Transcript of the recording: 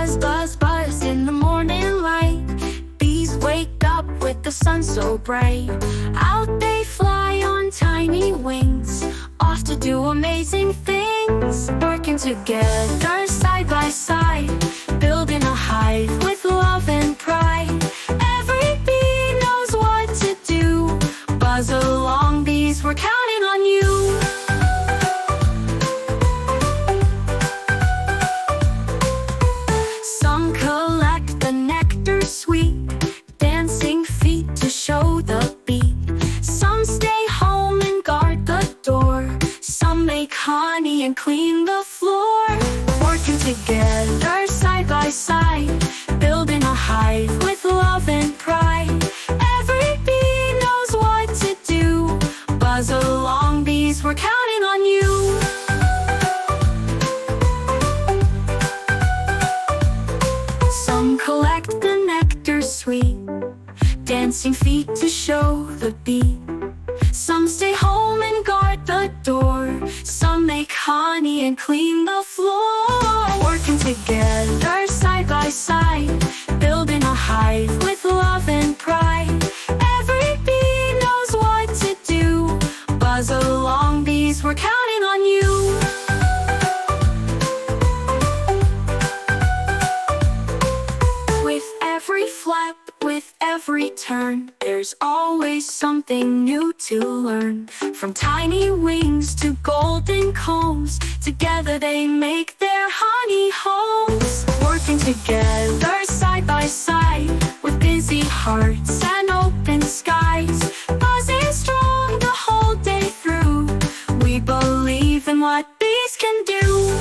Buzz, buzz, buzz in the morning light. Bees wake up with the sun so bright. Out they fly on tiny wings, off to do amazing things. Working together side by side, building a hive with love and pride. Every bee knows what to do. Buzz along, bees, we're counting on you. Some collect the nectar sweet, dancing feet to show the beat. Some stay home and guard the door. Some make honey and clean the floor. Working together side by side, building a hive with love and pride. Every bee knows what to do. Buzz along, bees, we're counting on you. Some collect the nectar sweet, dancing feet to show the beat. Some stay home and guard the door. Some make honey and clean the floor. Working together side by side, building a hive with love and pride. Every bee knows what to do. Buzz along, bees, we're counting on you. With every flap, with every turn, there's always something new to learn. From tiny wings to golden combs, together they make their honey homes. Working together side by side, with busy hearts and open skies. Buzzing strong the whole day through, we believe in what bees can do.